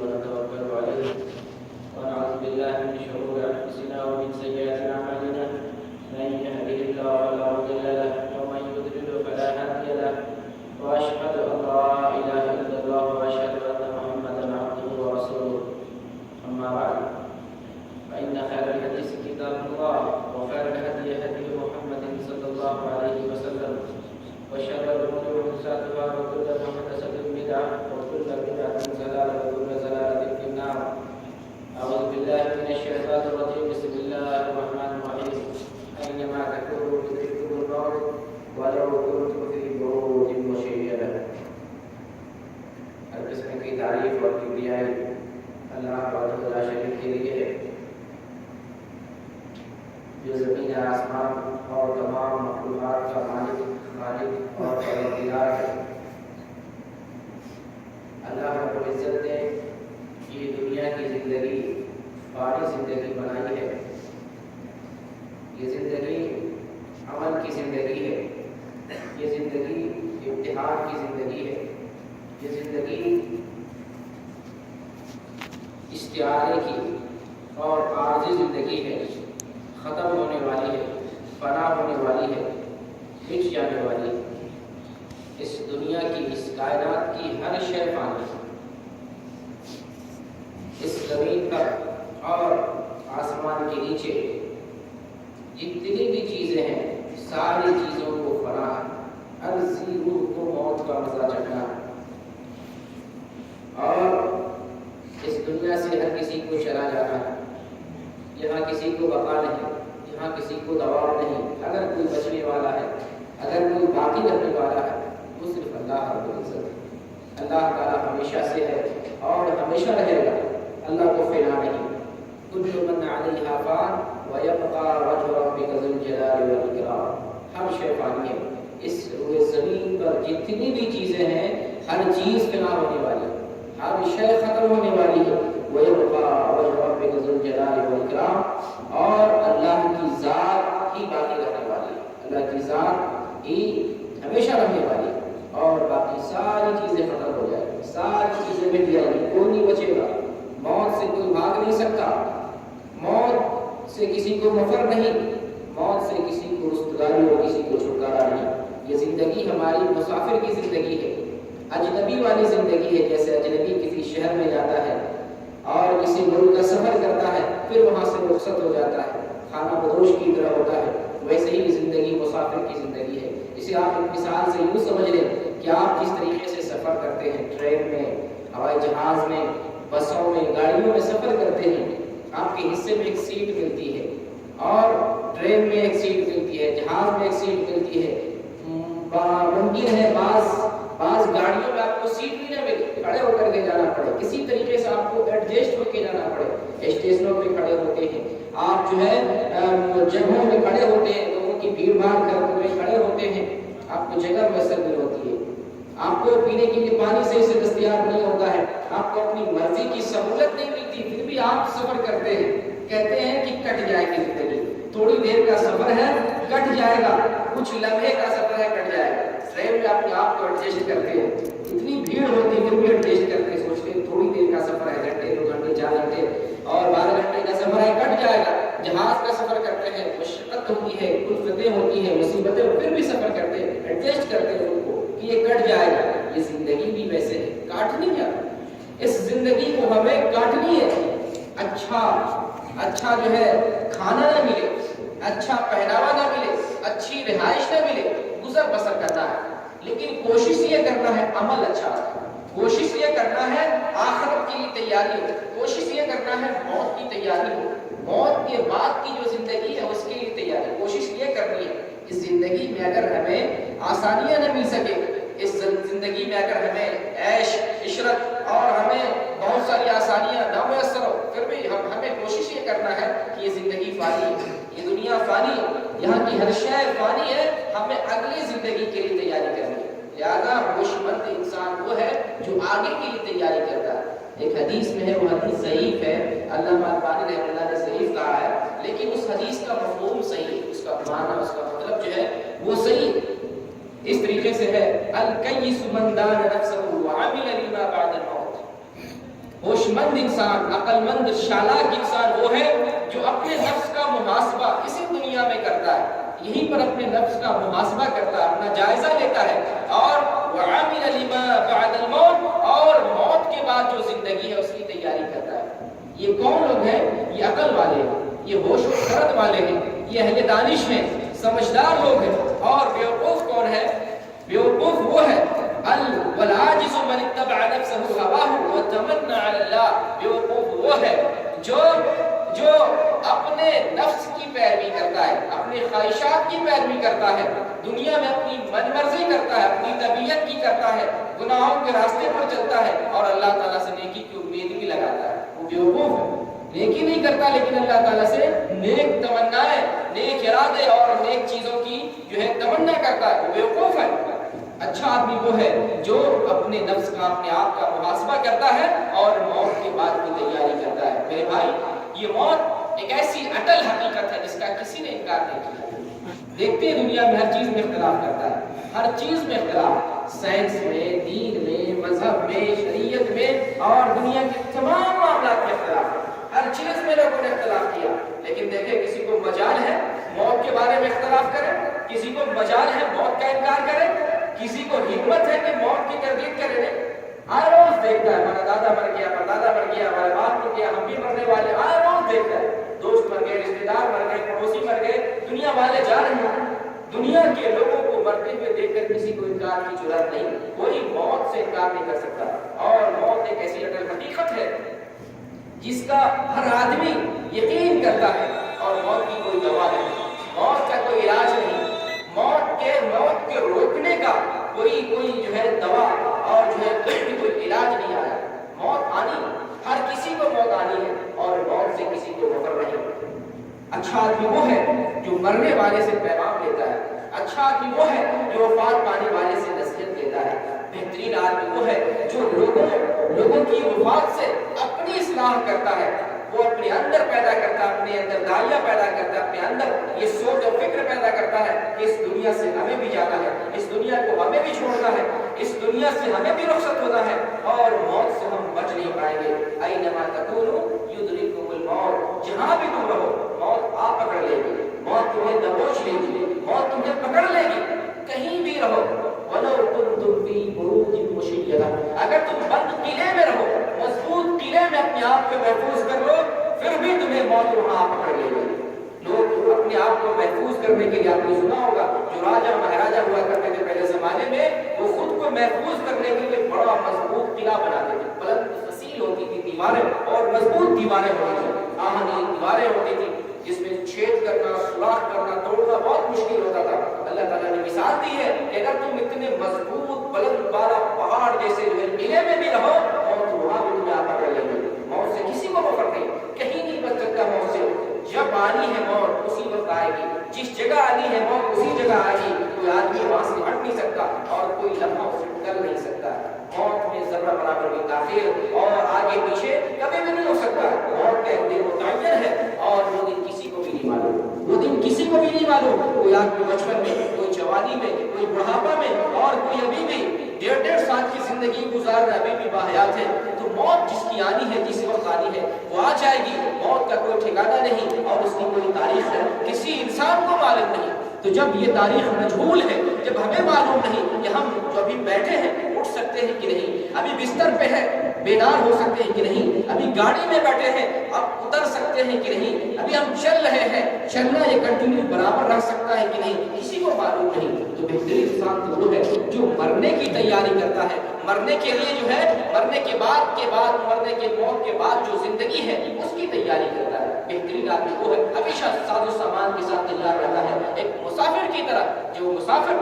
ونتوكل عليه ونعوذ بالله من شرور أنفسنا ومن سيئات أعمالنا من يهده الله فلا مضل له ومن يضلل فلا هادي له وأشهد أن لا إله إلا الله وأشهد أن محمدا عبده ورسوله أما بعد فإن خير الحديث كتاب الله وخير الهدي هدي محمد صلى الله عليه وسلم وشر الأمور محدثاتها وكل محدثة بدعة وكل بدعة ضلالة وكل ضلالة في النار. أعوذ بالله من الشيطان الرجيم. بسم الله الرحمن الرحيم. أينما تكونوا يدرككم الموت ولو كنتم في بروج مشيدة. ہر قسم کی تعریف اور کبریائی اللہ وحدہ لا شریک کے لیے ہے، جو زمین آسمان اور تمام مخلوقات کا مالک، خالق اور پروردگار ہے۔ اللہ رب العزت نے یہ دنیا کی زندگی فانی زندگی بنائی ہے۔ یہ زندگی عمل کی زندگی ہے، یہ زندگی امتحان کی زندگی ہے، یہ زندگی استعارے کی اور عارضی زندگی ہے، ختم ہونے والی ہے، فنا ہونے والی ہے، مٹ جانے والی ہے۔ اس دنیا کی، اس کائنات کی ہر شے فانی ہے۔ اس زمین پر اور آسمان کے نیچے جتنی بھی چیزیں ہیں ساری چیزوں کو فنا ہے۔ ہر ذی روح کو موت کا مزہ چکھنا ہے، اور اس دنیا سے ہر کسی کو چلا جانا ہے۔ یہاں کسی کو بقا نہیں، یہاں کسی کو دوام نہیں۔ اگر کوئی بچنے والا ہے، اگر کوئی باقی رہنے والا ہے، وہ صرف اللہ رب العزت ہے۔ اللہ تعالیٰ ہمیشہ سے ہے اور ہمیشہ رہے گا، اللہ کو فنا نہیں۔ کل من علیہا فان ویبقى وجہ ربک ذو الجلال والاکرام۔ ہر شے فانی ہے۔ اس روئے زمین پر جتنی بھی چیزیں ہیں ہر چیز فنا ہونے والی ہے، ہر شے ختم ہونے والی ہے۔ وَيَبْقَى وَجْهُ رَبِّكَ ذُو الْجَلَالِ وَالْإِكْرَامِ، اور اللہ کی ذات ہی باقی رہنے والی ہے، اللہ کی ذات ہی ہمیشہ رہنے والی ہے، اور باقی ساری چیزیں ختم ہو جائیں گی، ساری چیزیں مٹ جائیں گی، کوئی نہیں بچے گا۔ موت سے کوئی بھاگ نہیں سکتا، موت سے کسی کو مفر نہیں، موت سے کسی کو رستگاری اور کسی کو چھٹکارا نہیں۔ یہ زندگی ہماری مسافر کی زندگی ہے، اجنبی والی زندگی ہے۔ جیسے اجنبی کسی شہر میں جاتا ہے اور کسی ملک کا سفر کرتا ہے، پھر وہاں سے رخصت ہو جاتا ہے، خانہ بدوش کی طرح ہوتا ہے، ویسے ہی زندگی مسافر کی زندگی ہے۔ اسے آپ ایک مثال سے یوں سمجھ لیں کہ آپ جس طریقے سے سفر کرتے ہیں، ٹرین میں، ہوائی جہاز میں، بسوں میں، گاڑیوں میں سفر کرتے ہیں، آپ کے حصے میں ایک سیٹ ملتی ہے، اور ٹرین میں ایک سیٹ ملتی ہے، جہاز میں ایک سیٹ ملتی ہے۔ ممکن ہے بعض گاڑیوں میں آپ کو سیٹ بھی نہ ملے، کھڑے ہو کر کے جانا پڑے، کسی طریقے سے آپ کو ایڈجسٹ ہو کے جانا پڑے۔ اسٹیشنوں پہ کھڑے ہوتے ہیں آپ، جو ہے جگہوں میں کھڑے ہوتے ہیں، لوگوں کی بھیڑ بھاڑ میں کھڑے ہوتے ہیں، آپ کو جگہ میسر نہیں ہوتی ہے، آپ کو پینے کے لیے پانی صحیح سے دستیاب نہیں ہوتا ہے، آپ کو اپنی مرضی کی سہولت نہیں ملتی، پھر بھی آپ سفر کرتے ہیں۔ کہتے ہیں کہ کٹ جائے گی زندگی، تھوڑی دیر کا سفر ہے، کٹ جائے گا، کچھ لمحے کا سفر ہے، کٹ جائے گا۔ ٹرین میں اپنے آپ کو ایڈجسٹ کرتے ہیں، اتنی بھیڑ ہوتی ہے پھر بھی ایڈجسٹ کرتے ہیں، سوچتے ہیں تھوڑی دیر کا سفر ہے، گھنٹے 2 گھنٹے 4 گھنٹے اور 12 گھنٹے کا سفر ہے، کٹ جائے گا۔ جہاز کا سفر کرتے ہیں، مشقت ہوتی ہے، کلفتیں ہوتی ہیں، مصیبتیں، پھر بھی سفر کرتے ہیں، ایڈجسٹ کرتے ہیں ان کو کہ یہ کٹ جائے گا۔ یہ زندگی بھی ویسے ہے، کاٹنی ہے۔ اس زندگی کو ہمیں کاٹنی ہے۔ اچھا جو ہے کھانا نہ ملے، اچھا پہناوا نہ ملے، اچھی رہائش نہ ملے، گزر بسر کرنا ہے، لیکن کوشش یہ کرنا ہے عمل اچھا، کوشش یہ کرنا ہے آخرت کے لیے تیاری ہو، کوشش یہ کرنا ہے موت کی تیاری ہو، موت کے بعد کی جو زندگی ہے اس کے لیے تیاری، کوشش یہ کرنی ہے۔ اس زندگی میں اگر ہمیں آسانیاں نہ مل سکے، اس زندگی میں اگر ہمیں عیش عشرت اور ہمیں بہت ساری آسانیاں نہ میسر ہو، پھر بھی ہمیں کوشش یہ کرنا ہے کہ یہ زندگی فانی ہے، یہ دنیا فانی ہے، یہاں کی ہر شے فانی ہے، ہمیں اگلی زندگی کے لیے تیاری کرنی ہے۔ لہذا ہوش مند انسان وہ ہے جو آگے کے لیے تیاری کرتا ہے۔ ایک حدیث میں ہے، وہ حدیث ضعیف ہے، علامہ البانی رحمۃ اللہ نے ضعیف کہا ہے، لیکن اس حدیث کا مفہوم صحیح ہے، اس کا معنی، اس کا مطلب جو ہے وہ صحیح ہے۔ اس طریقے سے ہے، الکیس من دان نفسہ وعمل لما بعد الموت۔ ہوش مند انسان، عقل مند چالاک انسان وہ ہے جو اپنے نفس کا محاسبہ اسی دنیا میں کرتا ہے، یہیں پر اپنے نفس کا محاسبہ کرتا ہے، اپنا جائزہ لیتا ہے، اور وَعَمِلَ لِمَا بَعْدَ الْمَوْتِ، اور موت کے بعد جو زندگی ہے اس کی تیاری کرتا ہے۔ یہ کون لوگ ہیں؟ یہ عقل والے ہیں، یہ ہوش و خرد والے ہیں، یہ اہل دانش ہیں، سمجھدار لوگ ہیں۔ اور بیوقوف کون ہے؟ بیوقوف وہ ہے والعاجز من اتبع نفسه هواه وتمنى على الله، بیوقوف وہ ہے جو اپنے نفس کی پیروی کرتا ہے، اپنے خواہشات کی پیروی کرتا ہے، دنیا میں اپنی من مرضی کرتا ہے، اپنی طبیعت کی کرتا ہے، گناہوں کے راستے پر چلتا ہے اور اللہ تعالیٰ سے نیکی کی امید بھی لگاتا ہے، وہ بیوقوف ہے۔ نیکی نہیں کرتا لیکن اللہ تعالیٰ سے نیک تمنائیں، نیک ارادے اور نیک چیزوں کی جو ہے تمنا کرتا ہے، وہ بیوقوف ہے۔ اچھا آدمی وہ ہے جو اپنے نفس کا، اپنے آپ کا محاسبہ کرتا ہے اور موت کے بعد کی تیاری کرتا ہے۔ میرے بھائی، یہ موت ایک ایسی اٹل حقیقت ہے جس کا کسی نے انکار نہیں کیا۔ دیکھتے ہیں دنیا میں ہر چیز میں اختلاف کرتا ہے، ہر چیز میں اختلاف، سائنس میں، دین میں، مذہب میں، شریعت میں اور دنیا کے تمام معاملات میں اختلاف، ہر چیز میں لوگوں نے اختلاف کیا۔ لیکن دیکھیں، کسی کو مجال ہے موت کے بارے میں اختلاف کرے، کسی کو مجال ہے موت کا انکار کرے، کسی کو ہمت ہے کہ موت کی تردید کرے نہیں۔ ہر روز دیکھتا ہے ہمارا دادا مر گیا، ہمارا دادا مر گیا، ہمارا باپ مر گیا، ہم بھی مرنے والے، ہر روز دیکھتا ہے، دوست مر گئے، رشتے دار مر گئے، پڑوسی مر گئے، دنیا والے جا رہے ہیں۔ دنیا کے لوگوں کو مرتے ہوئے دیکھ کر کسی کو انکار کی جرات نہیں، کوئی موت سے انکار نہیں کر سکتا۔ اور موت ایک ایسی اٹل حقیقت ہے جس کا ہر آدمی یقین کرتا ہے، اور موت کی کوئی دوا نہیں، موت کا کوئی علاج نہیں، موت کے روکنے کا کوئی جو ہے دوا اور جو ہے کوئی علاج نہیں آیا۔ موت آنی، ہر کسی کو موت آنی ہے اور موت سے کسی کو مفر نہیں۔ اچھا آدمی وہ ہے جو مرنے والے سے پیغام لیتا ہے، اچھا آدمی وہ ہے جو وفات پانے والے سے نصیحت لیتا ہے، بہترین آدمی وہ ہے جو لوگوں کی وفات سے اپنی اصلاح کرتا ہے، وہ اپنے اندر پیدا کرتا ہے، اپنے اندر داعیہ پیدا کرتا ہے، اپنے اندر یہ سوچ اور فکر پیدا کرتا ہے کہ اس دنیا سے ہمیں بھی جانا ہے، اس دنیا کو ہمیں بھی چھوڑنا ہے، اس دنیا سے ہمیں بھی رخصت ہونا ہے اور موت سے ہم بچ نہیں پائیں گے۔ اینما تکونوا یدرککم الموت، جہاں بھی تم رہو موت آپ پکڑ لے گی، موت تمہیں دبوچ لے گی، موت تمہیں پکڑ لے گی، کہیں بھی رہو۔ وَلَوْ كُنْتُمْ فِي بُرُوجٍ مُّشَيَّدَةٍ، اگر تم بند قلعے میں رہو، مضبوط قلعے میں اپنے آپ کو محفوظ کر لو، پھر بھی تمہیں موت وہاں پکڑ لے گی۔ لوگ اپنے آپ کو محفوظ کرنے کے لیے، آپ نے سنا ہوگا جو راجا مہاراجا ہوا کرتے تھے پہلے زمانے میں، وہ خود کو محفوظ کرنے کے لیے بڑا مضبوط قلعہ بناتے تھے، بلند فصیل ہوتی تھی دیواریں اور مضبوط دیواریں ہوتی تھی، آہنی دیواریں ہوتی تھی جس میں چھید کرنا، سوراخ کرنا، توڑنا بہت مشکل ہوتا تھا۔ اللہ تعالیٰ نے مثال دی ہے کہ اگر تم اتنے مضبوط بلند بالا پہاڑ جیسے قلعے میں بھی رہو، موت وہاں بھی تمہیں آپ پکڑ لے گی۔ موت سے کسی کو مفر نہیں، کہیں نہیں بچ سکتا موت سے۔ جب آنی ہے موت اسی وقت آئے گی، جس جگہ آنی ہے موت اسی جگہ آئے گی، کوئی آدمی وہاں سے ہٹ نہیں سکتا اور کوئی لمحہ اسے ٹل نہیں سکتا۔ موت میں ذرہ برابر بھی تاخیر اور آگے پیچھے کبھی بھی نہیں ہو سکتا۔ موت کا ایک دن متعین ہے اور وہ دن کسی کو بھی نہیں معلوم، وہ دن کسی کو بھی نہیں معلوم۔ کوئی آدمی بچپن میں، کوئی جوانی میں، کوئی بڑھاپا میں اور کوئی ابھی بھی 1.5 سال کی زندگی گزار رہا ہے، ابھی بھی باحیات ہے۔ تو موت جس کی آنی ہے، جس وقت آنی ہے وہ آ جائے گی۔ موت کا کوئی ٹھکانہ نہیں اور اس کی کوئی تاریخ ہے کسی انسان کو معلوم نہیں۔ تو جب یہ تاریخ مجہول ہے، جب ہمیں معلوم نہیں کہ ہم جو ابھی بیٹھے ہیں اٹھ سکتے ہیں کہ نہیں، ابھی بستر پہ ہے بیدار ہو سکتے ہیں کہ نہیں، ابھی گاڑی میں بیٹھے ہیں اب اتر سکتے ہیں کہ نہیں، ابھی ہم چل رہے ہیں، چلنا یہ کنٹینیو برابر رہ سکتا ہے کہ نہیں، کسی کو معلوم نہیں۔ تو بہترین انسان تو وہ ہے جو مرنے کی تیاری کرتا ہے، مرنے کے لیے جو ہے، مرنے کے بعد مرنے کے موت کے بعد جو زندگی ہے اس کی تیاری کرتا ہے۔ بہترین آدمی وہ ہے ہمیشہ ساز و سامان کے ساتھ تیار رہتا ہے، ایک مسافر کی طرح۔ جو مسافر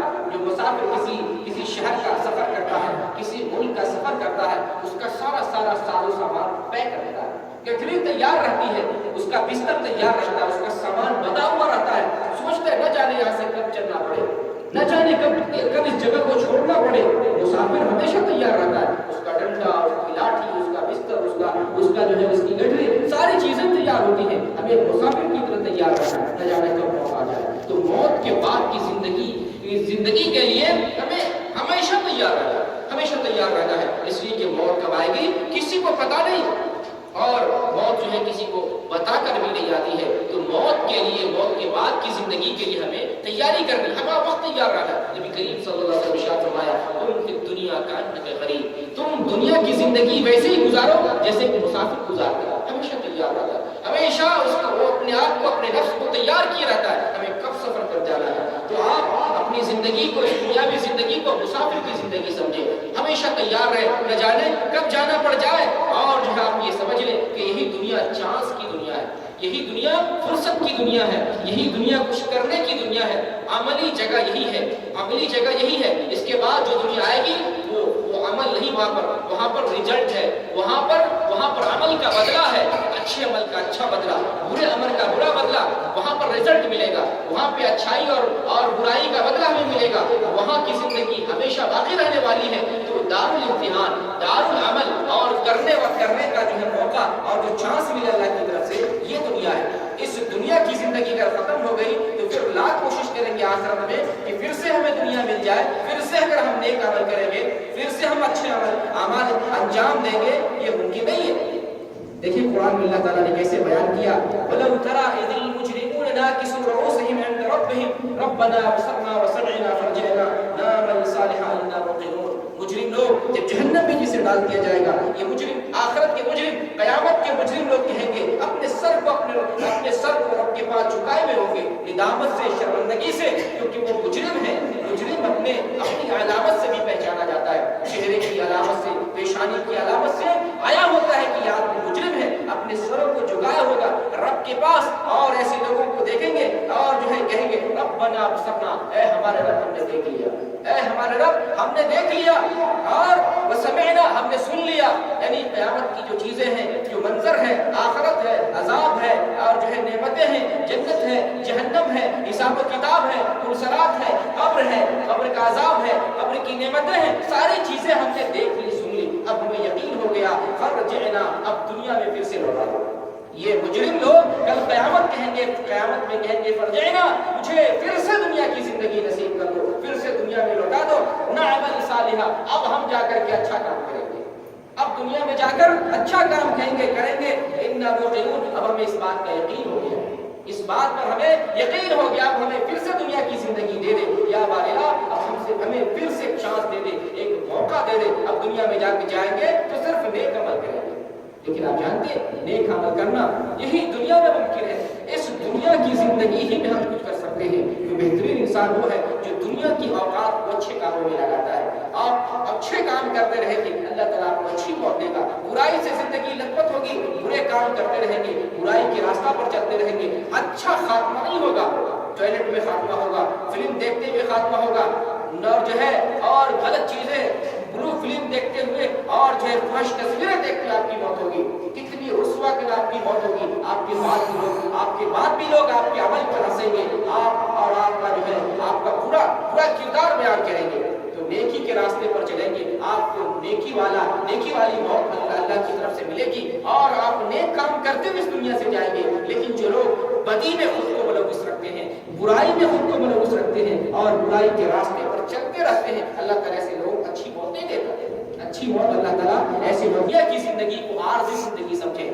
کسی شہر کا سفر کرتا ہے، کسی ملک کا سفر کرتا ہے، اس کا سارا ساز و سامان پیک رہتا ہے، گٹھری تیار رہتی ہے، اس کا بستر تیار رہتا ہے، اس کا سامان بنا ہوا رہتا ہے، سوچتا ہے نہ جانے یہاں سے کب چلنا پڑے، نہ جانے کب اس جگہ کو چھوڑنا پڑے۔ مسافر ہمیشہ تیار رہتا ہے، اس کا ڈنڈا، اس کی لاٹھی، اس کا بستر، اس کا جو ہے اس کی گٹھری، ساری چیزیں تیار ہوتی ہیں، ہمیں مسافر کی طرح تیار رہنا ہے، نہ جانے کب موت آ جائے۔ تو موت کے بعد کی زندگی کے لیے ہمیں ہمیشہ تیار رہنا ہے، ہمیشہ تیار رہنا ہے، اس لیے کہ موت کب آئے گی کسی کو پتا نہیں۔ اور موت جو ہے کسی کو بتا کر بھی نہیں آتی ہے. تو موت کے لیے، موت کے بعد کی زندگی کے لیے ہمیں تیاری کرنی، ہمارا وقت تیار رہنا. نبی کریم صلی اللہ علیہ وسلم نے ارشاد فرمایا تم فی دنیا کأنک غریب، تم دنیا کی زندگی ویسے ہی گزارو جیسے کہ مسافر گزارتا ہے. ہمیشہ تیار رہتا ہے، ہمیشہ اس کو، وہ اپنے آپ کو، اپنے نفس کو تیار کیے رہتا ہے ہمیں کب سفر پر جانا ہے. تو آپ اپنی زندگی کو، اس دنیاوی زندگی کو مسافر کی زندگی سمجھیں، ہمیشہ تیار رہے، نہ جانے کب جانا پڑ جائے. اور جو ہے آپ یہ سمجھ لیں کہ یہی دنیا چانس کی دنیا ہے، یہی دنیا فرصت کی دنیا ہے، یہی دنیا کچھ کرنے کی دنیا ہے. عملی جگہ یہی ہے، عملی جگہ یہی ہے. اس کے بعد جو دنیا آئے گی وہ عمل نہیں، وہاں پر رزلٹ ہے، وہاں پر عمل کا بدلہ ہے. اچھے عمل کا اچھا بدلہ، برے عمل کا برا بدلہ، وہاں پر رزلٹ ملے گا. وہاں پہ اچھائی اور برائی کا بدلہ ہمیں ملے گا. وہاں کی زندگی ہمیشہ باقی رہنے والی ہے. تو دار الامتحان، دار العمل اور کرنے کا جو ہے موقع اور جو چانس ملے اللہ کی طرف سے، یہ دنیا ہے. اس دنیا کی زندگی اگر ختم ہو گئی تو پھر لاکھ کوشش کریں گے آخرت میں کہ پھر سے ہمیں دنیا مل جائے، پھر سے اگر ہم نیک عمل کریں گے، پھر سے ہم اچھے اعمال انجام دیں گے. یہ ممکن نہیں ہے. دیکھیں قرآن میں اللہ تعالیٰ نے کیسے بیان کیا، وَلَوْ تَرَىٰ إِذِ الْمُجْرِمُونَ نَاكِسُو رُءُوسِهِمْ عِندَ رَبِّهِمْ رَبَّنَا أَبْصَرْنَا وَسَمِعْنَا فَارْجِعْنَا نَعْمَلْ صَالِحًا إِنَّا مُوقِنُونَ. مجرم لوگ جب جہنم میں جسے ڈال دیا جائے گا، یہ مجرم، آخرت کے مجرم، قیامت کے مجرم لوگ کہیں گے، اپنے سر کو رب کے پاس جھکائے ہوئے ہوں گے، ندامت سے، شرمندگی سے، کیونکہ وہ مجرم ہے. مجرم اپنی علامت سے بھی پہچانا جاتا ہے، چہرے کی علامت سے، پیشانی کی علامت سے آیا ہوتا ہے کہ یہ آدمی مجرم ہے. اپنے سروں کو جھکایا ہوگا رب کے پاس، اور ایسے لوگوں کو دیکھیں گے اور جو ہے کہیں گے ربنا ابصرنا، اے ہمارے رب ہم نے دیکھ لیا، اے ہمارے رب ہم نے دیکھ لیا، اور وسمعنا ہم نے سن لیا. یعنی قیامت کی جو چیزیں ہیں، جو منظر ہے، آخرت ہے، عذاب ہے، اور جو ہے نعمتیں ہیں، جنت ہے، جہنم ہے، حساب و کتاب ہے، پرسرات ہے، قبر کا عذاب ہے، قبر کی نعمتیں ہیں، ساری چیزیں ہم نے دیکھ لی، سن لی. اب ہمیں یقین ہو گیا، فرجعنا، اب دنیا میں پھر سے لوٹا دو. یہ مجرم لوگ کل قیامت میں کہیں گے فرجعنا، مجھے پھر سے دنیا کی زندگی نصیب کر دو، پھر سے دنیا میں لوٹا دو. نعمل صالحا، اب ہم جا کر کے اچھا کام کریں گے، اب دنیا میں جا کر اچھا کام کریں گے. انا موقنون، اب ہمیں اس بات کا یقین ہو گیا، اس بات پر ہمیں یقین ہو گیا، اب ہمیں پھر سے دنیا کی زندگی دے دے یا بارلا، اب ہمیں پھر سے ایک چانس دے دے، ایک موقع دے دے. اب دنیا میں جا کے جائیں گے تو صرف نیک عمل کریں گے. لیکن آپ جانتے ہیں نیک عمل کرنا یہی دنیا میں ممکن ہے. اس دنیا کی زندگی ہی میں ہم کچھ کر سکتے ہیں. جو بہترین انسان وہ ہے جو دنیا کی اوقات کو اچھے کاموں میں لگاتا ہے. آپ اچھے کام کرتے رہیں گے، اللہ تعالیٰ آپ کو اچھی موت دے گا. برائی سے زندگی لطمت ہوگی، برے کام کرتے رہیں گے، برائی کے راستہ پر چلتے رہیں گے، اچھا خاتمہ نہیں ہوگا. ٹوائلٹ میں خاتمہ ہوگا، فلم دیکھتے ہوئے خاتمہ ہوگا، اور جو ہے اور غلط چیزیں، بلو فلم دیکھتے ہوئے اور جو ہے فحش تصویریں دیکھ کے آپ کی موت ہوگی. کتنی رسوا کر آپ کی موت ہوگی. آپ کے بعد بھی لوگ آپ کے عمل پر ہنسیں گے، اور آپ کا جو ہے آپ کا پورا کردار بیان کریں گے. تو نیکی کے راستے پر چلیں گے، آپ کو نیکی والی موت اللہ کی طرف سے ملے گی، اور آپ نیک کام کرتے ہوئے اس دنیا سے جائیں گے. لیکن جو لوگ بدی میں خود کو ملوث رکھتے ہیں، برائی میں خود کو ملوث رکھتے ہیں، اور برائی کے راستے پر چلتے رہتے ہیں، اللہ تعالیٰ ایسے لوگ اچھی موت نہیں دیتا. اچھی موت اللہ تعالیٰ ایسی دنیا کی زندگی کو عارضی زندگی سمجھے،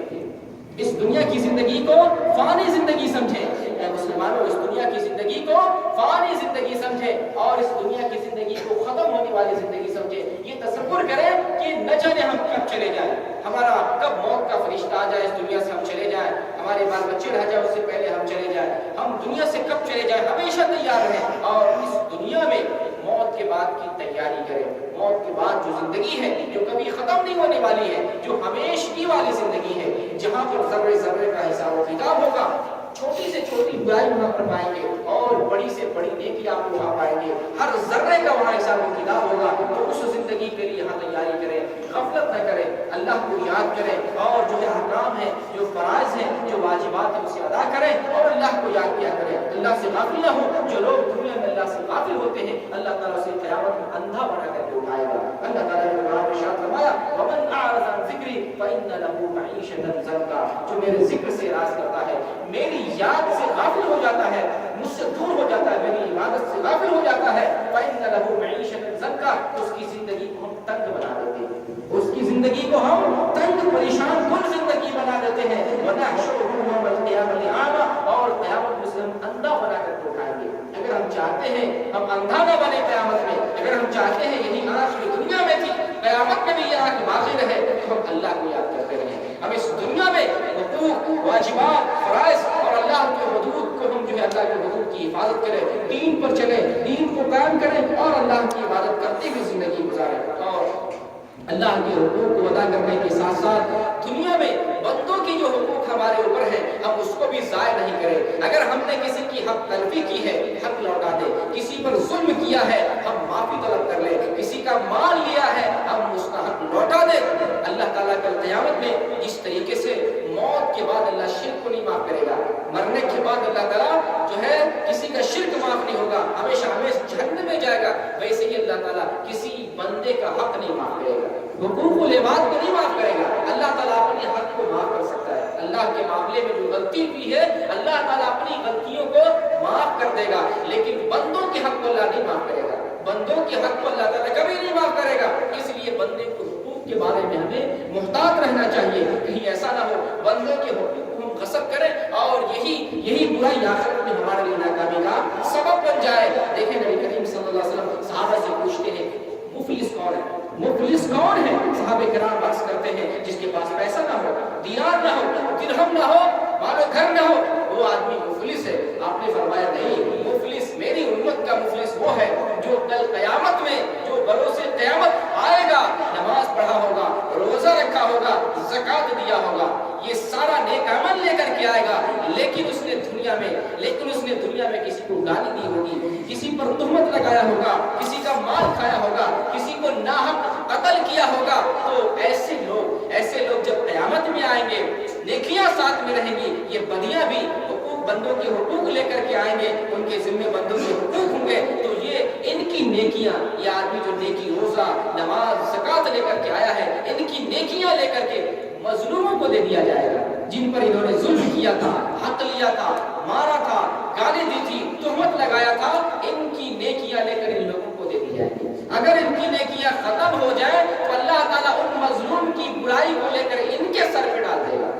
اس دنیا کی زندگی کو فانی زندگی سمجھے. اے مسلمانوں، اس دنیا کی زندگی کو فانی زندگی سمجھے، اور اس دنیا کی زندگی کو ختم ہونے والی زندگی سمجھے. یہ تصور کریں کہ نہ جانے ہم کب چلے جائیں، ہمارا کب موت کا فرشتہ آ جائے، اس دنیا سے ہم چلے جائیں، ہمارے بال بچے رہ جائیں، اس سے پہلے ہم چلے جائیں. ہم دنیا سے کب چلے جائیں، ہمیشہ تیار رہیں، اور اس دنیا میں موت کے بعد کی تیاری کریں. موت کے بعد جو زندگی ہے، جو کبھی ختم نہیں ہونے والی ہے، جو ہمیشگی والی زندگی ہے، جہاں پر ذرے ذرے کا حساب و کتاب ہوگا. چھوٹی سے چھوٹی برائی وہاں پر پائیں گے، اور بڑی سے بڑی نیکی آپ وہاں پائیں گے. ہر ذرے کا وہاں حساب و کتاب ہوگا. تو اس زندگی کے لیے یہاں تیاری کریں، غفلت نہ کریں، اللہ کو یاد کریں، اور جو احکام ہیں، جو فرائض ہیں، جو واجبات ہیں، اسے ادا کریں، اور اللہ کو یاد کیا کریں. اللہ سے غافل نہ ہو. جو لوگ دنیا میں اللہ سے غافل ہوتے ہیں، اللہ تعالیٰ اسے قیامت میں اندھا بنا کر کے اٹھائے گا. اللہ تعالیٰ نے قرآن میں ارشاد فرمایا وَمَنْ أَعْرَضَ عَنْ ذِكْرِي فَإِنَّ لَهُ مَعِيشَةً ضَنكًا. جو میرے ذکر سے راز کرتا ہے، میری یاد سے غافل ہو جاتا ہے، مجھ سے دور ہو جاتا ہے، میری عبادت سے غافل ہو جاتا ہے، فَإِنَّ لَهُ مَعِيشَةً ضَنكًا. اس کی زندگی کو ہم تنگ بنا دیتے ہیں، اس کی زندگی کو ہم تنگ پریشان کن زندگی اندھا نہ بنے قیامت میں. اگر ہم چاہتے ہیں یہی آخری دنیا میں تھی, قیامت میں بھی یہ آنکھ باقی رہے, تو ہم اللہ کو یاد کرتے رہیں. ہم اس دنیا میں حقوق, واجبات, فرائض اور اللہ کے حدود کو ہم جو ہے اللہ کے حدود کی حفاظت کریں, دین پر چلیں, دین کو قائم کریں اور اللہ کی عبادت کرتے ہوئے زندگی گزاریں. اور اللہ کے حقوق کو ادا کرنے کے ساتھ ساتھ دنیا میں بندوں کی جو حقوق ہمارے اوپر ہے ہم اس کو بھی ضائع نہیں کریں. اگر ہم نے کسی کی حق تلفی کی ہے, حق لوٹا دیں. کسی پر ظلم کیا ہے, ہم معافی طلب کر لیں. کسی کا مال لیا ہے, ہم اس کا حق لوٹا دیں. اللہ تعالیٰ کل قیامت میں جس طریقے سے موت کے بعد اللہ شرک کو نہیں معاف کرے گا, مرنے کے بعد اللہ تعالیٰ جو ہے کسی کا شرک معاف نہیں ہوگا, ہمیشہ ہمیشہ جہنم میں جائے گا, ویسے ہی اللہ تعالیٰ کسی بندے کا حق نہیں معاف کرے گا, حقوق العباد کو نہیں معاف کرے گا. اللہ تعالیٰ اپنے حق کو معاف کر سکتا ہے. اللہ کے معاملے میں جو غلطی ہوئی ہے اللہ تعالیٰ اپنی غلطیوں کو معاف کر دے گا, لیکن بندوں کے حق کو اللہ نہیں معاف کرے گا. بندوں کے حق کو اللہ تعالیٰ کبھی نہیں معاف کرے گا. اس لیے بندے کو حقوق کے بارے میں ہمیں محتاط رہنا چاہیے, کہیں ایسا نہ ہو بندوں کے حقوق کو ہم غصب کریں اور یہی برائی آخرت میں ہمارے لیے ناکامی کا سبب بن جائے. دیکھیں نبی کریم صلی اللہ علیہ وسلم صحابہ سے پوچھتے ہیں مفلس کون ہے, مفلس کون ہے؟ صحابہ کرام بحث کرتے ہیں جس کے پاس پیسہ نہ ہو, دینار نہ ہو, درہم نہ ہو, مال و گھر نہ ہو, وہ آدمی مفلس ہے. آپ نے فرمایا نہیں, مفلس میری امت کا مفلس وہ ہے جو کل قیامت میں جو بروز قیامت آئے گا, نماز پڑھا ہوگا, روزہ رکھا ہوگا, زکات دیا ہوگا, یہ سارا نیک عمل لے کر کے آئے گا, لیکن اس نے دنیا میں کسی کو گالی دی ہوگی, کسی پر تہمت لگایا ہوگا, کسی کا مال کھایا ہوگا, کسی کو ناحق قتل کیا ہوگا. تو ایسے لوگ جب قیامت میں آئیں گے, نیکیاں ساتھ میں رہیں گی, یہ بدیاں بھی بندوں کے حقوق لے کر کے آئیں گے, ان کے ذمہ بندوں کے حقوق ہوں گے, تو یہ ان کی نیکیاں, یہ آدمی جو نیکی روزہ نماز زکات لے کر کے آیا ہے, ان کی نیکیاں لے کر کے مظلوموں کو دے دیا جائے گا, جن پر انہوں نے ظلم کیا تھا, حق لیا تھا, مارا تھا, گالی دی تھی, تہمت لگایا تھا, ان کی نیکیاں لے کر ان لوگوں کو دے دی جائے گی. اگر ان کی نیکیاں ختم ہو جائے تو اللہ تعالیٰ ان مظلوم کی برائی کو لے کر ان کے سر پہ ڈال دے گا.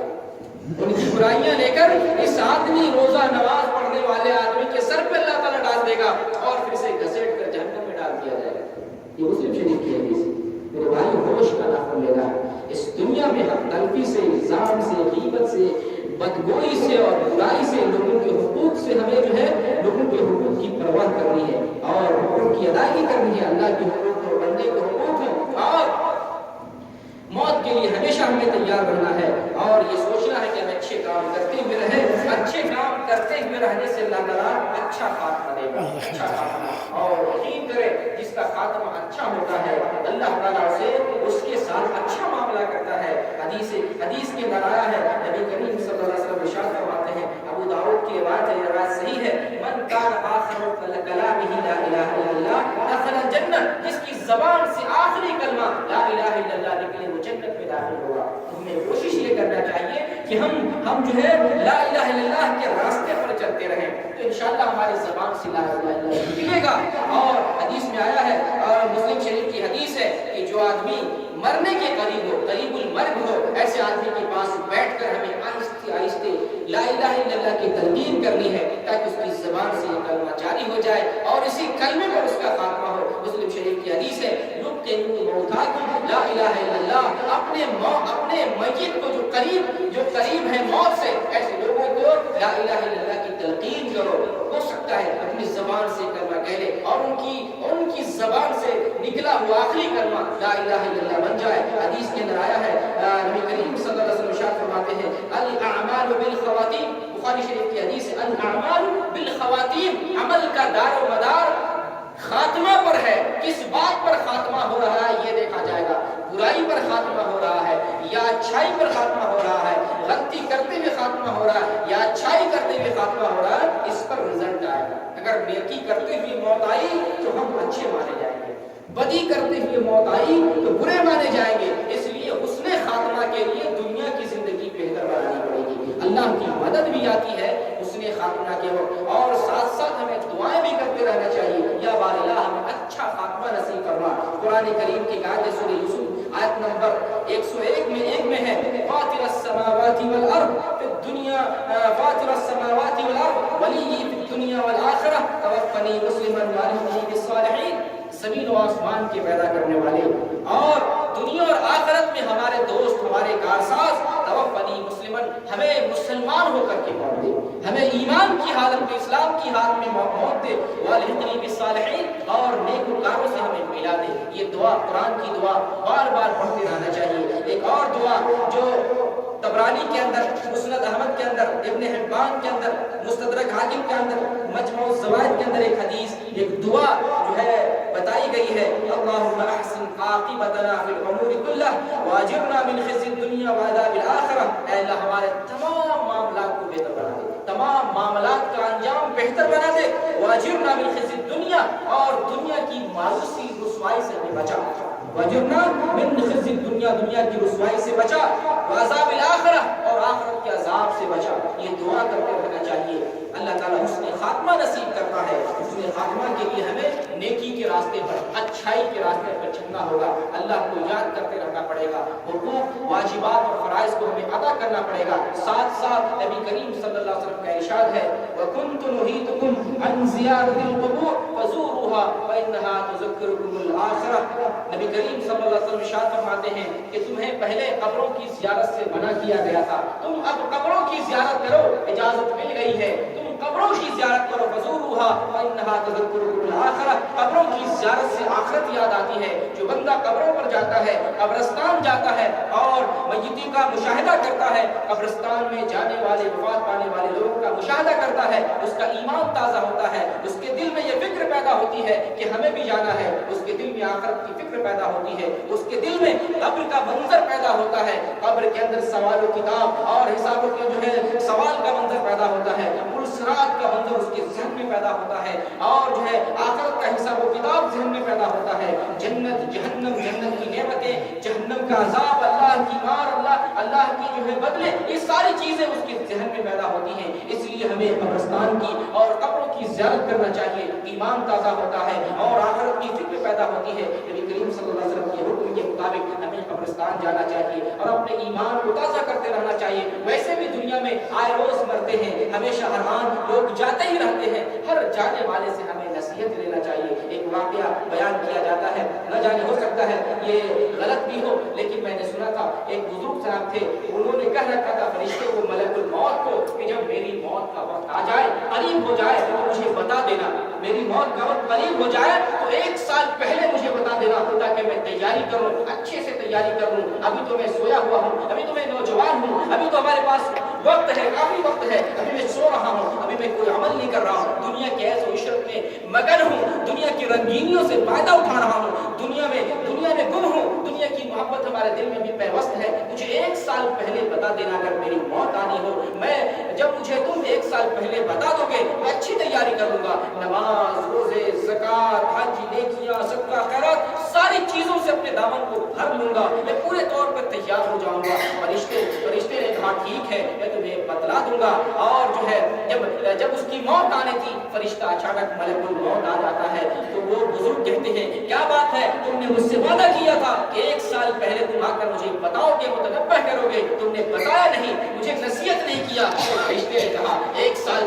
ان کی برائیاں لے کر اس آدمی, روزہ نماز پڑھنے والے آدمی کے سر پہ اللہ تعالیٰ ڈال دے گا اور پھر سے گھسیٹ کر جہنم میں ڈال دیا جائے گا. یہ مسلم شریف کی حدیث ہے. میرے بھائی ہوش کا نہ لینا, اس دنیا میں حق تلفی سے, الزام سے, غیبت سے, بدگوئی سے اور برائی سے, لوگوں کے حقوق سے ہمیں جو ہے لوگوں کے حقوق کی پرواہ کرنی ہے اور حقوق کی ادائیگی کرنی ہے. اللہ کے حقوق اور بندے کے حقوق ہیں, اور موت کے لیے ہمیشہ ہمیں تیار رہنا ہے اور یہ سوچنا ہے کہ ہم اچھے کام کرتے ہوئے رہیں. اچھے کام کرتے ہوئے رہنے سے اللہ تعالیٰ اچھا خاتمہ دے گا, اچھا خاتمہ. اور یقین کرے جس کا خاتمہ اچھا ہوتا ہے اللہ تعالیٰ سے اس کے ساتھ اچھا معاملہ کرتا ہے. حدیث کے اندر آیا ہے, نبی کریم صلی اللہ علیہ وسلم ارشاد فرماتے ہیں, ابو داؤد کی روایت ہے, یہ روایت صحیح ہے, من کان آخر کلامہ لا الہ الا اللہ دخل الجنہ, جس کی زبان سے آخری کلمہ لا الہ الا اللہ نکلے وہ جنت میں داخل ہوگا. ہمیں کوشش یہ کرنا چاہیے کہ ہم جو ہے لا الہ الا اللہ کے راستے پر چلتے رہیں, تو انشاءاللہ ہماری زبان سے لا الہ الا اللہ نکلے گا. اور حدیث میں آیا ہے, اور مسلم شریف کی حدیث ہے کہ جو آدمی مرنے کے قریب ہو, قریب المرگ ہو, ایسے آدمی کے پاس بیٹھ کر ہمیں آہستہ آہستہ لا الہ الا اللہ کی تلقین کرنی ہے تاکہ اس کی زبان سے یہ کلمہ جاری ہو جائے اور اسی کلمے پر اس کا خاتمہ ہو. مسلم شریف کی حدیث ہے, لا الہ الا اللہ, اپنے میت کو جو قریب ہے موت سے, ایسے لوگوں کو لا الہ الا اللہ کی تلقین کرو. ہو سکتا ہے اپنی زبان سے کلمہ کہہ لے اور ان کی زبان سے نکلا ہوا آخری کلمہ لا الہ الا اللہ بن جائے. حدیث کے اندر آیا ہے, نبی کریم صلی اللہ علیہ وسلم ارشاد فرماتے ہیں, الاعمال بالخواتیم, بخاری شریف کی حدیث ہے, الاعمال بالخواتیم, عمل کا دار و مدار خاتمہ پر ہے. کس بات پر خاتمہ ہو رہا ہے یہ دیکھا جائے گا, برائی پر خاتمہ ہو رہا ہے یا اچھائی پر خاتمہ ہو رہا ہے, غلطی کرتے ہوئے خاتمہ ہو رہا ہے یا اچھائی کرتے ہوئے خاتمہ ہو رہا ہے, اس پر رزلٹ آئے گا. اگر نیکی کرتے ہوئے موت آئی تو ہم اچھے مانے جائیں گے, بدی کرتے ہوئے موت آئی تو برے مانے جائیں گے. اس لیے حسن خاتمہ کے لیے دنیا کی زندگی بہتر بنانی پڑے گی. اللہ کی مدد بھی آتی ہے حسن خاتمہ کے وقت, اور ساتھ ساتھ ہمیں دعائیں بھی کرتے رہنا چاہیے, یا بار الہ ہمیں اچھا خاتمہ نصیب فرما. قرآن کریم کی آیت سورہ یوسف آیت نمبر 101 میں ہے, فاطر السماوات والارض فی الدنیا, فاطر السماوات والارض ولی فی الدنیا والآخرہ توفنی مسلما والحقنی بالصالحین۔ زمین و آسمان کے پیدا کرنے والے اور دنیا اور آخرت میں ہمارے دوست، ہمارے کارساز، توفنی مسلمن، ہمیں مسلمان ہو کر کے موت دے، ہمیں ایمان کی حالت میں، اسلام کی حالت میں موت دے، والحقنی بالصالحین، اور نیکوکاروں سے ہمیں ملا دے۔ یہ دعا، قرآن کی دعا بار بار پڑھتے رہنا چاہیے۔ ایک اور دعا جو طبرانی کے اندر، مسند احمد کے اندر، ابن حبان کے اندر، مستدرک حاکم کے اندر، مجموع الزوائد کے اندر ایک حدیث، ایک دعا جو ہے بتائی گئی ہے، اللہم احسن عاقبتنا فی الامور کلہ واجرنا من خزی الدنیا وعذاب الآخرہ۔ اے اللہ ہمارے تمام معاملات کو بہتر بنا دے، تمام معاملات کا انجام بہتر بنا دے، واجرنا من خزی الدنیا، اور دنیا کی مایوسی رسوائی سے ہمیں بچا، واجرنا من خزی الدنیا، دنیا کی رسوائی سے بچا، وعذاب الآخرہ، اور آخرت کے عذاب سے بچا۔ یہ دعا کرتے رہنا چاہیے۔ اللہ تعالیٰ حسن خاتمہ نصیب کرتا ہے۔ حسن خاتمہ کے لیے ہمیں نیکی کے راستے پر، اچھائی کے راستے پر چلنا ہوگا، اللہ کو یاد کرتے رہنا پڑے گا، حقوق، واجبات اور فرائض کو ہمیں ادا کرنا پڑے گا۔ ساتھ ساتھ نبی کریم صلی اللہ علیہ وسلم کا ارشاد ہے، وَكُنْتُ نُهِيتُكُمْ عَنْ زِيَارَةِ الْقُبُورِ فَزُورُوهَا فَإِنَّهَا تُذَكِّرُكُمُ الْآخِرَةَ۔ نبی کریم صلی اللہ علیہ وسلم ارشاد فرماتے ہیں کہ تمہیں پہلے قبروں کی زیارت سے منع کیا گیا تھا، تم اب قبروں کی زیارت کرو، اجازت مل گئی ہے، تم قبروں کی زیارت کرو، فزوروها فإنها تذکرکم الآخرہ۔ قبروں کی زیارت سے آخرت یاد آتی ہے۔ جو بندہ قبروں پر جاتا ہے، قبرستان جاتا ہے اور میتی کا مشاہدہ کرتا ہے، قبرستان میں جانے والے، وفات پانے والے لوگوں کا مشاہدہ کرتا ہے، اس کا ایمان تازہ ہوتا ہے، اس کے دل میں یہ فکر پیدا ہوتی ہے کہ ہمیں بھی جانا ہے، اس کے دل میں آخرت کی فکر پیدا ہوتی ہے، اس کے دل میں قبر کا منظر پیدا ہوتا ہے، قبر کے اندر سوال و کتاب اور حساب و جو ہے سوال کا منظر پیدا ہوتا ہے، صراط کا منظر اس کے ذہن میں پیدا ہوتا ہے، اور جو ہے آخرت کا حساب و کتاب ذہن میں پیدا ہوتا ہے، جنت، جہنم، جنت کی نعمتیں، جہنم کا عذاب، اللہ کی مار، اللہ کی جو ہے بدلے، یہ ساری چیزیں اس کے ذہن میں پیدا ہوتی ہیں۔ اس لیے ہمیں قبرستان کی اور قبروں کی زیارت کرنا چاہیے، ایمان تازہ ہوتا ہے اور آخرت کی فکر پیدا ہوتی ہے۔ نبی کریم صلی اللہ علیہ وسلم کے حکم کے مطابق ہمیں قبرستان جانا چاہیے اور اپنے ایمان کو تازہ کرتے رہنا چاہیے۔ ویسے بھی دنیا میں آئے روز مرتے ہیں، ہمیشہ ہر لوگ جاتے ہی رہتے ہیں، ہر جانے والے سے ہمیں نصیحت لینا چاہیے۔ ایک واقعہ بیان کیا جاتا ہے، نہ جانے ہو سکتا ہے یہ غلط بھی ہو، لیکن میں نے سنا تھا ایک بزرگ صاحب تھے، انہوں نے کہہ رکھا تھا فرشتے کو، ملک الموت کو، کہ جب میری موت کا وقت آ جائے، قریب ہو جائے تو مجھے بتا دینا، میری موت کا وقت قریب ہو جائے تو 1 سال پہلے مجھے بتا دینا تاکہ میں تیاری کروں، اچھے سے تیاری کروں۔ ابھی تو میں سویا ہوا ہوں، ابھی تو میں نوجوان ہوں، ابھی تو ہمارے پاس وقت ہے، کافی وقت ہے، ابھی میں سو رہا ہوں، ابھی میں کوئی عمل نہیں کر رہا ہوں، دنیا کے ایسے عشرت میں مگن ہوں، دنیا کی رنگینیوں سے فائدہ اٹھا رہا ہوں، دنیا میں گم ہوں، دنیا کی محبت ہمارے دل میں بھی پیوست ہے، مجھے 1 سال پہلے بتا دینا اگر میری موت آنی ہو، میں جب مجھے تم 1 سال پہلے بتا دو گے میں اچھی تیاری کر لوں گا، نماز، روزے، زکات، حج، نیکیاں، صدقہ، خیرات، ساری چیزوں سے اپنے دامن کو بھر لوں گا، میں پورے طور پر تیار ہو جاؤں گا۔ فرشتے نے کہا ٹھیک ہے، میں تمہیں بتلا دوں گا۔ اور جو ہے جب اس کی موت آنے تھی، فرشتہ اچانک ملک الموت آ جاتا ہے، تو وہ بزرگ کہتے ہیں کیا بات ہے، تم نے مجھ سے وعدہ کیا تھا کہ 1 سال پہلے تم آ کر مجھے بتاؤ گے، متنبہ کرو گے، تم نے بتایا نہیں، مجھے نصیحت نہیں کیا۔ فرشتے نے کہا 1 سال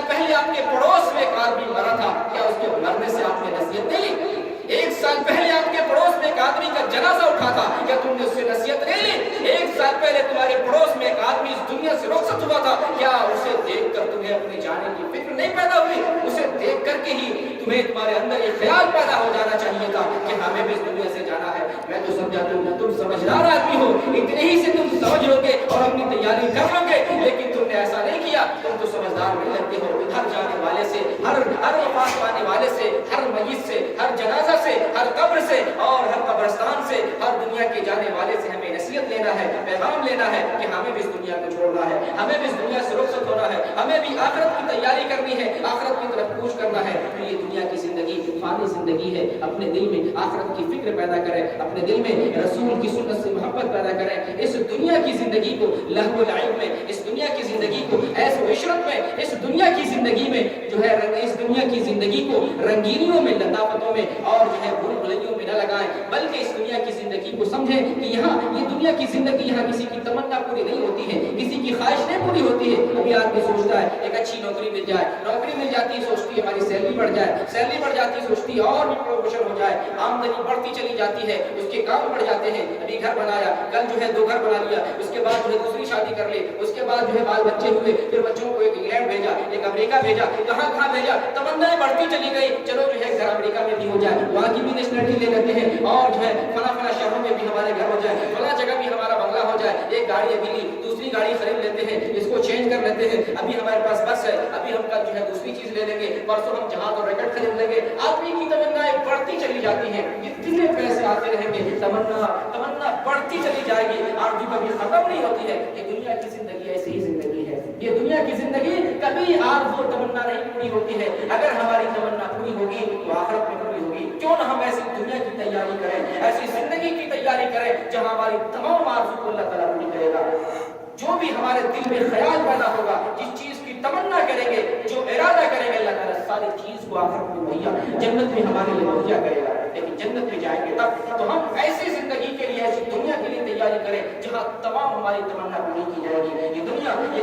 پہلے آپ کے پڑوس میں ایک آدمی مرا تھا، کیا اس کے مرنے سے آپ نے نصیحت نہیں لی؟ 1 سال پہلے آپ کے پڑوس میں ایک آدمی کا جنازہ اٹھا تھا، کیا تم نے اس سے نصیحت نہیں لی؟ 1 سال پہلے تمہارے پڑوس میں ایک آدمی اس دنیا سے رخصت ہوا تھا، کیا اسے دیکھ کر تمہیں اپنے جانے کی فکر نہیں پیدا ہوئی؟ اسے دیکھ کر کے ہی تمہارے اندر یہ خیال پیدا ہو جانا چاہیے تھا کہ ہمیں بھی اس دنیا سے جانا ہے۔ میں تو سمجھا تم سمجھدار آدمی ہو، اتنے ہی سے تم سمجھ لو گے اور اپنی تیاری کر لو گے، لیکن تم نے ایسا نہیں کیا، تم تو سمجھدار نہیں لگتے ہو۔ ہر جانے والے سے، ہر وفات پانے والے سے، ہر میت سے، ہر جنازہ سے، ہر قبر سے اور ہر قبرستان سے، ہر دنیا کے جانے والے سے ہمیں نصیحت لینا ہے، پیغام لینا ہے کہ ہمیں بھی اس دنیا کو چھوڑنا ہے، ہمیں بھی اس دنیا سے رخصت ہونا ہے، ہمیں بھی آخرت کی تیاری کرنی ہے، آخرت کی طرف کوش کرنا ہے۔ تو یہ دنیا کی زندگی فانی زندگی ہے، اپنے دل میں آخرت کی فکر پیدا کریں، اپنے دل میں رسول کی سنت سے محبت پیدا کریں۔ اس دنیا کی زندگی کو لہو و لعب میں، اس دنیا کی زندگی کو ایسے عشرت میں، اس دنیا کی زندگی میں جو ہے اس دنیا کی زندگی کو رنگینیوں میں، لطافتوں میں اور جو ہے بھول بھلیوں میں نہ لگائیں، بلکہ اس دنیا کی زندگی کو سمجھیں کہ یہاں یہ دنیا کی زندگی، یہاں کسی کی تمنا پوری نہیں ہوتی ہے، کسی کی خواہش نہیں پوری ہوتی ہے۔ ابھی آدمی سوچتا ہے ایک اچھی نوکری مل جائے، نوکری مل جاتی ہے سوچتی ہے ہماری سیلری بڑھ جائے، سیلری بڑھ جاتی ہے سوچتی ہے اور بھی پروموشن ہو جائے، آمدنی بڑھتی چلی جاتی ہے، اس کے کام بڑھ جاتے ہیں، ابھی گھر بنایا، کل جو ہے 2 گھر بنا لیا، اس کے بعد جو ہے دوسری شادی کر لی، اس کے بعد جو ہے بال بچے ہوئے، پھر بچوں کو ایک انگلینڈ بھیجا، ایک امریکہ بھیجا، کہاں کہاں بھیجا، تمنائیں بڑھتی چلی گئی، چلو جو ہے گھر امریکہ میں بھی ہو جائے، وہاں کی بھی نیشنلٹی لے لیتے ہیں، اور جو ہے فلاں فلاں شہروں میں بھی ہمارے گھر ہو جائے، فلاں جگہ بھی ہمارا بنگلہ ہو جائے، ایک گاڑی ابھی لی، دوسری گاڑی خرید لیتے ہیں، اس کو چینج کر لیتے ہیں، ابھی ہمارے پاس بس ہے، ابھی ہم کل جو ہے دوسری چیز لے لیں گے، پرسوں ہم جہاز اور ریکٹ خرید لیں گے۔ آدمی کی تمنائیں بڑھتی چلی جاتی ہیں، جتنے پیسے آتے رہیں گے تمنا بڑھتی چلی جائے گی، آرزو کبھی ختم نہیں ہوتی ہے۔ یہ دنیا کی زندگی ایسی ہی زندگی ہے، یہ دنیا کی زندگی کبھی آرزو تمنا نہیں پوری ہوتی ہے۔ اگر ہماری تمنا پوری ہوگی تو آخرت میں پوری ہوگی۔ کیوں نہ ہم ایسی دنیا کی تیاری کریں، ایسی زندگی کی تیاری کریں جہاں ہماری تمام آرزو کو اللہ تعالیٰ پوری کرے گا۔ جو بھی ہمارے دل میں خیال پیدا ہوگا، جس چیز کی تمنا کریں گے، جو ارادہ کریں گے، اللہ تعالیٰ ساری چیز کو آخرت میں مہیا، جنت میں ہمارے لیے مہیا کرے گا۔ لیکن جنت میں جائیں گے تب تو ہم ایسی زندگی کے لیے، ایسی دنیا کے لیے تیاری کریں جہاں تمام ہماری تمنا پوری کی جائے گی۔ یہ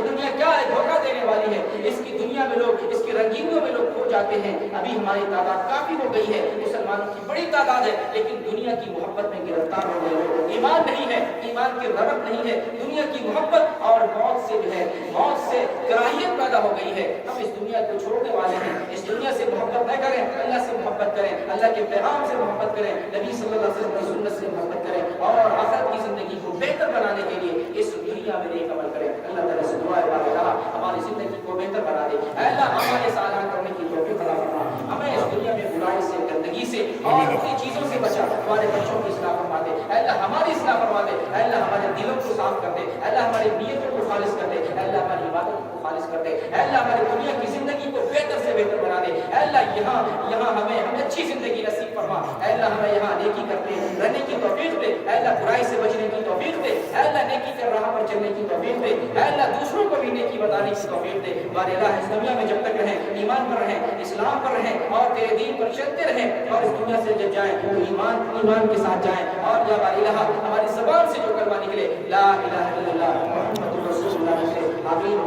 دنیا کیا ہے؟ دھوکہ دینے والی ہے۔ اس کی دنیا میں لوگ، اس کی رنگینیوں میں لوگ کھو جاتے ہیں۔ ابھی ہماری تعداد کافی ہو گئی ہے، مسلمانوں کی بڑی تعداد ہے، لیکن دنیا کی محبت میں گرفتار ہو گئے لوگ۔ ایمان نہیں ہے، ایمان کی رغبت نہیں ہے، دنیا کی محبت اور موت سے جو ہے، موت سے کراہیت پیدا ہو گئی ہے۔ ہم اس دنیا کو چھوڑنے والے ہیں، اس دنیا سے محبت نہ کریں، اللہ سے محبت کریں، اللہ کے پیغام سے محبت کریں، نبی صلی اللہ علیہ وسلم کی سنت سے محبت کریں، اور آخرت کی زندگی کو بہتر بنانے کے لیے اس دنیا میں نیک عمل کریں۔ اللہ تعالیٰ سے دعا ہے اللہ ہماری زندگی کو بہتر بنا دے، اے اللہ ہمارے سالہ کرنے کی توفیق عطا فرما، ہمیں اس دنیا میں برائی سے، گندگی سے اور بری چیزوں سے بچا، ہمارے بچوں کی اصلاح فرما دے، اے اللہ ہماری اصلاح فرما دے، اے اللہ ہمارے دلوں کو صاف کر دے، اے اللہ ہماری نیتوں کو خالص کر دے، اے اللہ ہماری عبادت کو خالص کر دے، اے اللہ ہماری دنیا کی زندگی کو بہتر سے بہتر بنا دے، اے اللہ یہاں ہمیں اچھی زندگی نصیب فرما، اے اللہ ہمیں یہاں نیکی کرتے رہنے کی توفیق دے، اے اللہ برائی سے بچنے کی توفیق دے، اے اللہ نیکی کے راہ پر چلنے کی توفیق دے، اے اللہ دوسروں کو بھی نیکی بتانے کی توفیق دے۔ ہمارے الہ اس دنیا میں جب تک رہیں، ایمان پر رہیں، اسلام پر رہیں اور تیرے دین پر چلتے رہیں، اور اس دنیا سے جب جائیں تو ایمان کے ساتھ جائیں، اور جب ہماری الہ ہماری زبان سے جو کلمہ نکلے لا الہ الا اللہ محمد رسول اللہ سے آمین۔